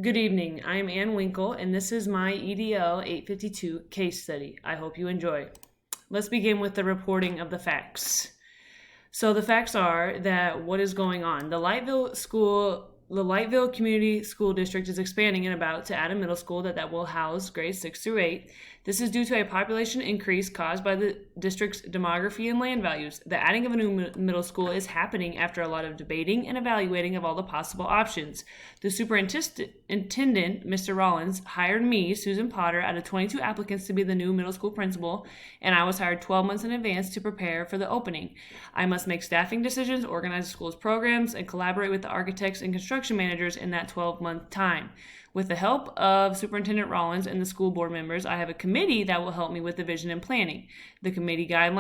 Good evening. I'm Ann Winkle, and this is my EDL 852 case study. I hope you enjoy. Let's begin with the reporting of the facts. So the facts are that what is going on? The Lightville Community School District is expanding and about to add a middle school that will house grades 6 through 8. This is due to a population increase caused by the district's demography and land values. The adding of a new middle school is happening after a lot of debating and evaluating of all the possible options. The superintendent, Mr. Rollins, hired me, Susan Potter, out of 22 applicants to be the new middle school principal, and I was hired 12 months in advance to prepare for the opening. I must make staffing decisions, organize the school's programs, and collaborate with the architects and construction managers in that 12-month time. With the help of Superintendent Rollins and the school board members, I have a committee that will help me with the vision and planning. The committee has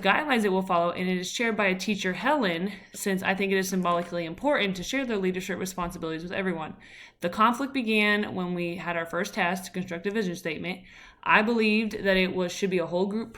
guidelines it will follow, and it is chaired by a teacher, Helen, since I think it is symbolically important to share their leadership responsibilities with everyone. The conflict began when we had our first task to construct a vision statement. I believed that should be a whole group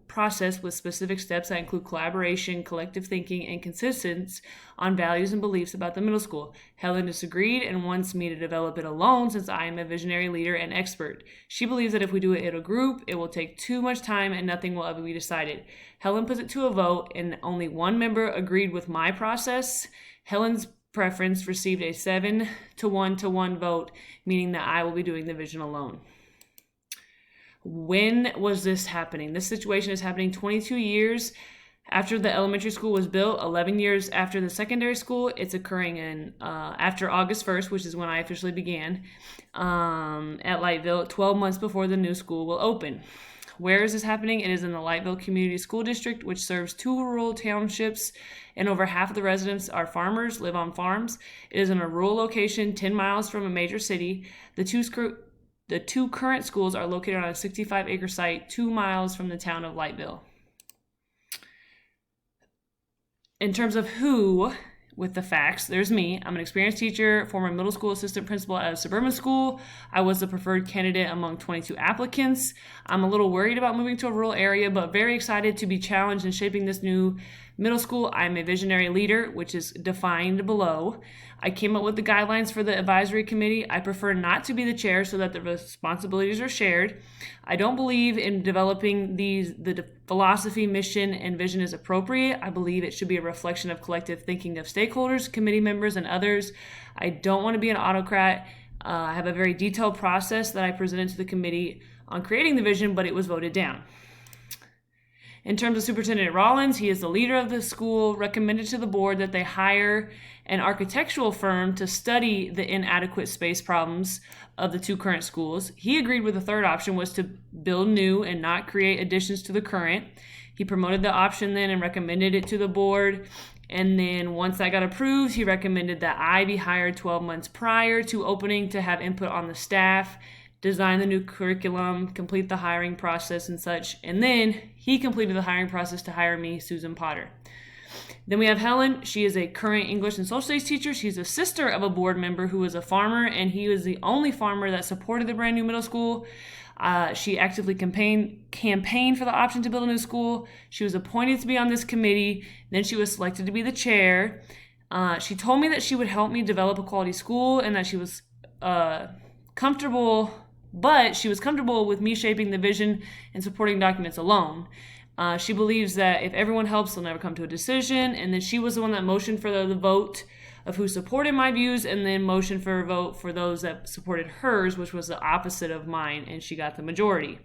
process with specific steps that include collaboration, collective thinking, and consistency on values and beliefs about the middle school. Helen disagreed and wants me to develop it alone since I am a visionary leader and expert. She believes that if we do it in a group, it will take too much time and nothing will ever be decided. Helen puts it to a vote, and only one member agreed with my process. Helen's preference received a 7-1 vote, meaning that I will be doing the vision alone. When was this happening? This situation is happening 22 years after the elementary school was built, 11 years after the secondary school. It's occurring after August 1st, which is when I officially began at Lightville, 12 months before the new school will open. Where is this happening? It is in the Lightville Community School District, which serves 2 rural townships, and over half of the residents are farmers, live on farms. It is in a rural location, 10 miles from a major city. The two current schools are located on a 65-acre site 2 miles from the town of Lightville. In terms of who, with the facts, there's me. I'm an experienced teacher, former middle school assistant principal at a suburban school. I was the preferred candidate among 22 applicants. I'm a little worried about moving to a rural area, but very excited to be challenged in shaping this new middle school. I'm a visionary leader, which is defined below. I came up with the guidelines for the advisory committee. I prefer not to be the chair so that the responsibilities are shared. I don't believe in developing the philosophy, mission, and vision is appropriate. I believe it should be a reflection of collective thinking of stakeholders, committee members, and others. I don't want to be an autocrat. I have a very detailed process that I presented to the committee on creating the vision, but it was voted down. In terms of Superintendent Rollins, he is the leader of the school, recommended to the board that they hire an architectural firm to study the inadequate space problems of the 2 current schools. He agreed with the third option was to build new and not create additions to the current. He promoted the option then and recommended it to the board. And then once that got approved, he recommended that I be hired 12 months prior to opening to have input on the staff, design the new curriculum, complete the hiring process and such. And then he completed the hiring process to hire me, Susan Potter. Then we have Helen. She is a current English and social studies teacher. She's a sister of a board member who is a farmer, and he was the only farmer that supported the brand new middle school. She actively campaigned for the option to build a new school. She was appointed to be on this committee. Then she was selected to be the chair. She told me that she would help me develop a quality school and that she was comfortable with me shaping the vision and supporting documents alone. She believes that if everyone helps, they'll never come to a decision. And then she was the one that motioned for the vote of who supported my views, and then motioned for a vote for those that supported hers, which was the opposite of mine, and she got the majority.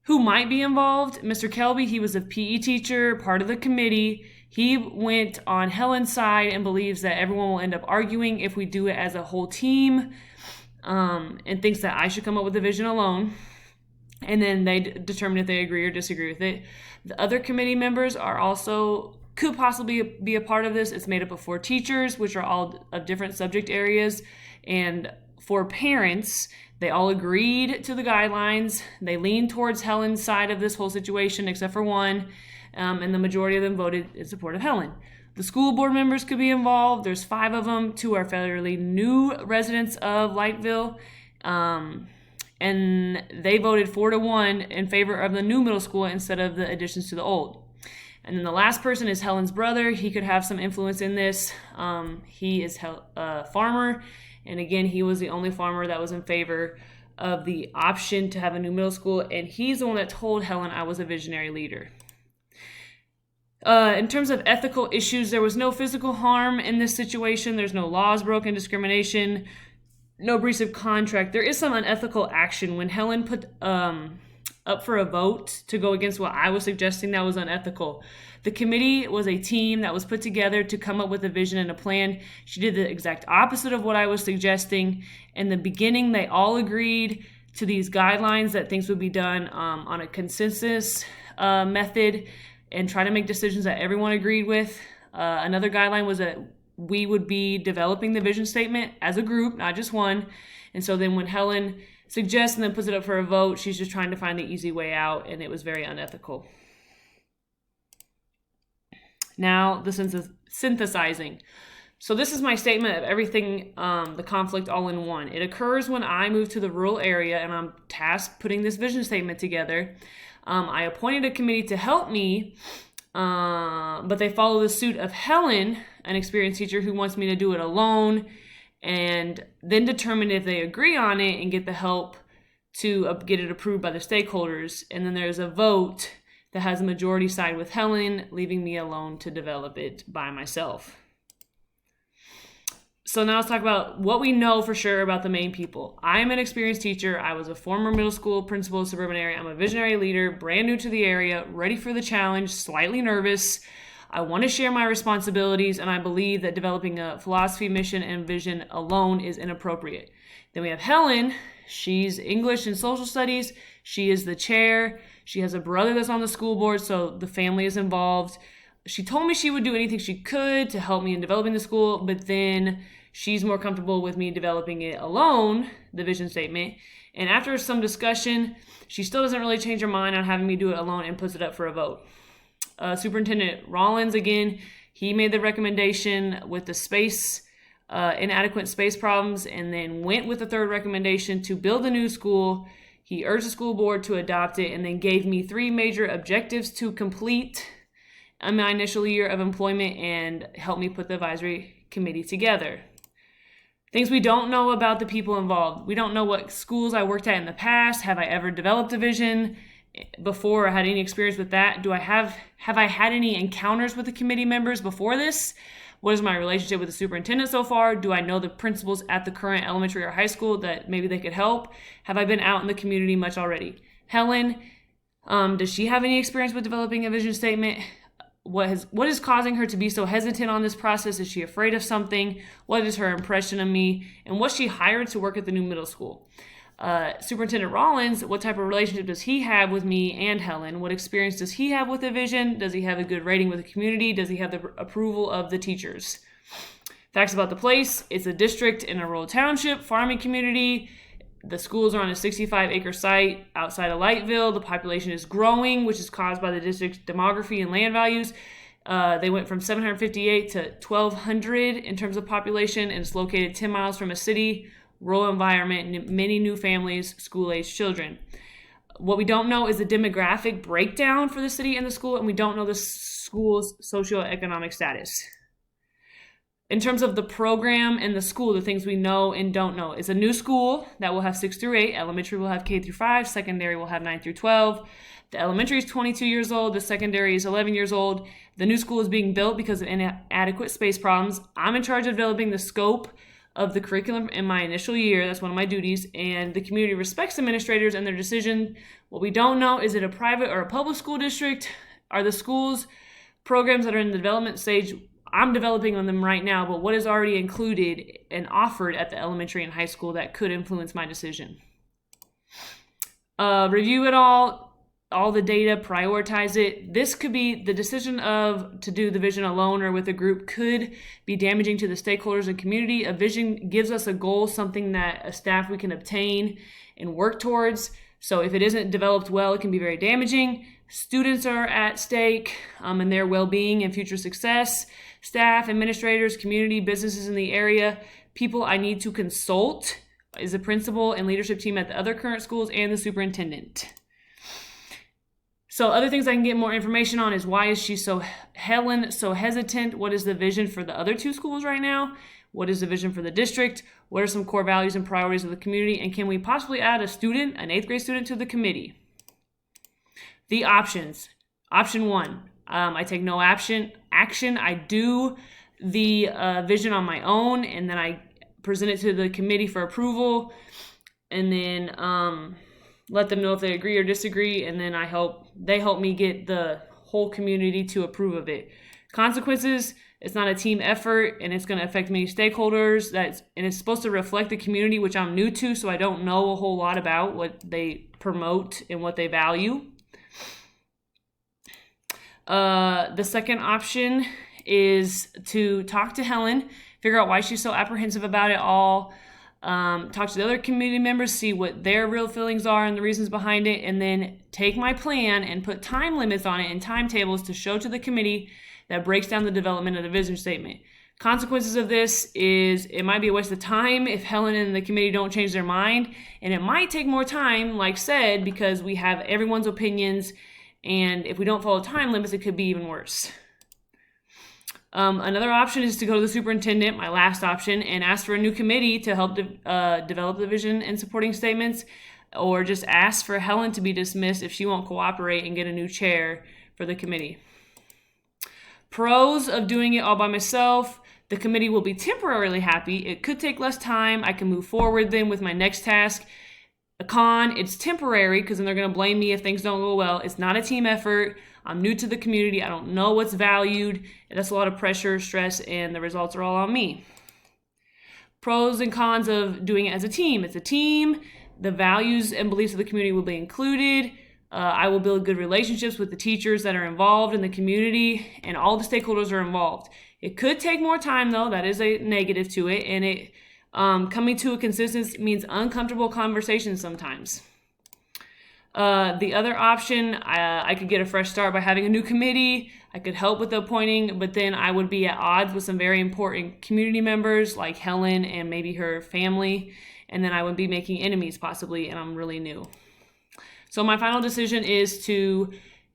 Who might be involved? Mr. Kelby, he was a PE teacher, part of the committee. He went on Helen's side and believes that everyone will end up arguing if we do it as a whole team, and thinks that I should come up with the vision alone. And then they determine if they agree or disagree with it. The other committee members could possibly be a part of this. It's made up of 4 teachers, which are all of different subject areas, and 4 parents. They all agreed to the guidelines. They leaned towards Helen's side of this whole situation, except for one, and the majority of them voted in support of Helen. The school board members could be involved. There's 5 of them. 2 are fairly new residents of Lightville. And they voted 4-1 in favor of the new middle school instead of the additions to the old. And then the last person is Helen's brother. He could have some influence in this. He is a farmer. And again, he was the only farmer that was in favor of the option to have a new middle school. And he's the one that told Helen I was a visionary leader. In terms of ethical issues, there was no physical harm in this situation. There's no laws broken, discrimination, no breach of contract. There is some unethical action. When Helen put up for a vote to go against what I was suggesting, that was unethical. The committee was a team that was put together to come up with a vision and a plan. She did the exact opposite of what I was suggesting. In the beginning, they all agreed to these guidelines that things would be done on a consensus method and try to make decisions that everyone agreed with. Another guideline was that we would be developing the vision statement as a group, not just one. And so then when Helen suggests and then puts it up for a vote, she's just trying to find the easy way out, and it was very unethical. Now, the synthesizing. So this is my statement of everything, the conflict all in one. It occurs when I move to the rural area and I'm tasked putting this vision statement together. I appointed a committee to help me, but they follow the suit of Helen, an experienced teacher who wants me to do it alone, and then determine if they agree on it and get the help to get it approved by the stakeholders. And then there's a vote that has a majority side with Helen, leaving me alone to develop it by myself. So now let's talk about what we know for sure about the main people. I'm an experienced teacher. I was a former middle school principal in the suburban area. I'm a visionary leader, brand new to the area, ready for the challenge, slightly nervous. I want to share my responsibilities, and I believe that developing a philosophy, mission, and vision alone is inappropriate. Then we have Helen. She's English and social studies. She is the chair. She has a brother that's on the school board, so the family is involved. She told me she would do anything she could to help me in developing the school, but then she's more comfortable with me developing it alone, the vision statement. And after some discussion, she still doesn't really change her mind on having me do it alone and puts it up for a vote. Superintendent Rollins, again, he made the recommendation with the inadequate space problems, and then went with the third recommendation to build a new school. He urged the school board to adopt it and then gave me 3 major objectives to complete in my initial year of employment and helped me put the advisory committee together. Things we don't know about the people involved. We don't know what schools I worked at in the past. Have I ever developed a vision before or had any experience with that? Have I had any encounters with the committee members before this? What is my relationship with the superintendent so far? Do I know the principals at the current elementary or high school that maybe they could help? Have I been out in the community much already? Helen, does she have any experience with developing a vision statement? What is causing her to be so hesitant on this process? Is she afraid of something? What is her impression of me? And was she hired to work at the new middle school? Superintendent Rollins, what type of relationship does he have with me and Helen? What experience does he have with the vision? Does he have a good rating with the community? Does he have the approval of the teachers? Facts about the place. It's a district in a rural township, farming community. The schools are on a 65-acre site outside of Lightville. The population is growing, which is caused by the district's demography and land values. They went from 758 to 1,200 in terms of population, and it's located 10 miles from a city, rural environment, many new families, school-age children. What we don't know is the demographic breakdown for the city and the school, and we don't know the school's socioeconomic status. In terms of the program and the school, the things we know and don't know. It's a new school that will have 6 through 8. Elementary will have K through 5. Secondary will have 9 through 12. The elementary is 22 years old. The secondary is 11 years old. The new school is being built because of inadequate space problems. I'm in charge of developing the scope of the curriculum in my initial year. That's one of my duties. And the community respects administrators and their decision. What we don't know, is it a private or a public school district? Are the schools programs that are in the development stage? I'm developing on them right now, but what is already included and offered at the elementary and high school that could influence my decision? Review it all the data, prioritize it. This could be the decision to do the vision alone or with a group could be damaging to the stakeholders and community. A vision gives us a goal, something that a staff we can obtain and work towards. So if it isn't developed well, it can be very damaging. Students are at stake and their well-being and future success. Staff, administrators, community, businesses in the area, people I need to consult is the principal and leadership team at the other current schools and the superintendent. So other things I can get more information on is why is Helen so hesitant? What is the vision for the other 2 schools right now? What is the vision for the district? What are some core values and priorities of the community? And can we possibly add a student, an 8th grade student, to the committee? The options. Option 1, I take no action. I do the vision on my own, and then I present it to the committee for approval, and then let them know if they agree or disagree, and then they help me get the whole community to approve of it. Consequences, it's not a team effort, and it's going to affect many stakeholders. And it's supposed to reflect the community, which I'm new to, so I don't know a whole lot about what they promote and what they value. The second option is to talk to Helen, figure out why she's so apprehensive about it all, talk to the other community members, see what their real feelings are and the reasons behind it, and then take my plan and put time limits on it and timetables to show to the committee that breaks down the development of the vision statement. Consequences of this is it might be a waste of time if Helen and the committee don't change their mind, and it might take more time, like said, because we have everyone's opinions, and if we don't follow time limits, it could be even worse. Another option is to go to the superintendent, my last option, and ask for a new committee to help develop the vision and supporting statements, or just ask for Helen to be dismissed if she won't cooperate and get a new chair for the committee. Pros of doing it all by myself: the committee will be temporarily happy. It could take less time. I can move forward then with my next task. A con, it's temporary because then they're going to blame me if things don't go well. It's not a team effort. I'm new to the community. I don't know what's valued. That's a lot of pressure, stress, and the results are all on me. Pros and cons of doing it as a team. It's a team. The values and beliefs of the community will be included. I will build good relationships with the teachers that are involved in the community, and all the stakeholders are involved. It could take more time, though. That is a negative to it, and it coming to a consensus means uncomfortable conversations sometimes. The other option, I could get a fresh start by having a new committee. I could help with the appointing, but then I would be at odds with some very important community members like Helen and maybe her family, and then I would be making enemies possibly, and I'm really new. So my final decision is to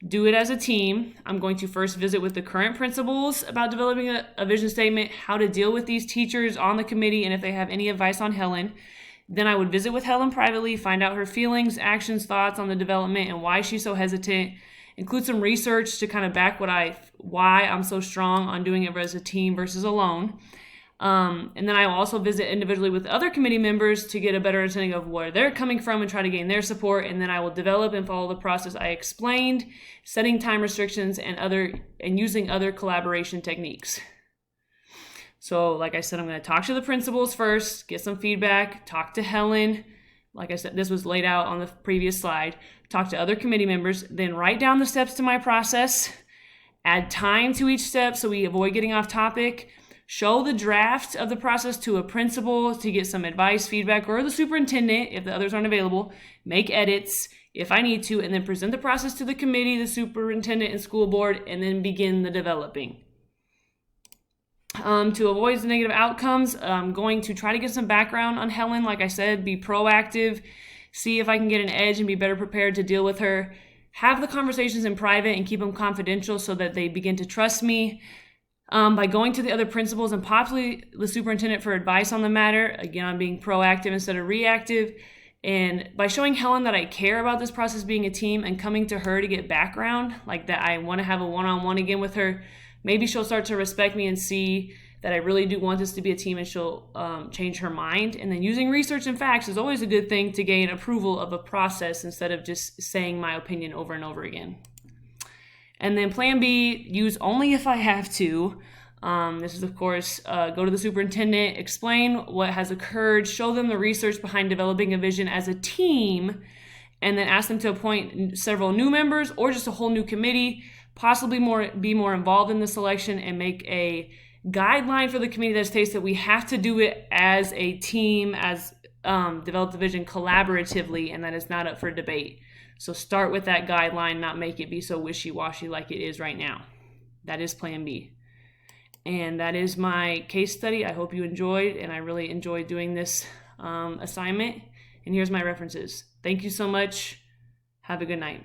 do it as a team. I'm going to first visit with the current principals about developing a vision statement, how to deal with these teachers on the committee, and if they have any advice on Helen. Then I would visit with Helen privately, find out her feelings, actions, thoughts on the development and why she's so hesitant, include some research to kind of back why I'm so strong on doing it as a team versus alone. And then I will also visit individually with other committee members to get a better understanding of where they're coming from and try to gain their support. And then I will develop and follow the process I explained, setting time restrictions and using other collaboration techniques. So like I said, I'm going to talk to the principals first, get some feedback, talk to Helen. Like I said, this was laid out on the previous slide. Talk to other committee members, then write down the steps to my process, add time to each step so we avoid getting off topic, show the draft of the process to a principal to get some advice, feedback, or the superintendent if the others aren't available, make edits if I need to, and then present the process to the committee, the superintendent, and school board, and then begin the developing. To avoid the negative outcomes, I'm going to try to get some background on Helen. Like I said, be proactive, see if I can get an edge and be better prepared to deal with her. Have the conversations in private and keep them confidential so that they begin to trust me. By going to the other principals and possibly the superintendent for advice on the matter. Again, I'm being proactive instead of reactive. And by showing Helen that I care about this process being a team and coming to her to get background, like that I want to have a one-on-one again with her, maybe she'll start to respect me and see that I really do want this to be a team, and she'll change her mind. And then using research and facts is always a good thing to gain approval of a process instead of just saying my opinion over and over again. And then plan B, use only if I have to. This is, of course, go to the superintendent, explain what has occurred, show them the research behind developing a vision as a team, and then ask them to appoint several new members or just a whole new committee, possibly be more involved in the selection, and make a guideline for the committee that states that we have to do it as a team, develop the vision collaboratively, and that it's not up for debate. So start with that guideline, not make it be so wishy-washy like it is right now. That is plan B. And that is my case study. I hope you enjoyed, and I really enjoyed doing this assignment. And here's my references. Thank you so much. Have a good night.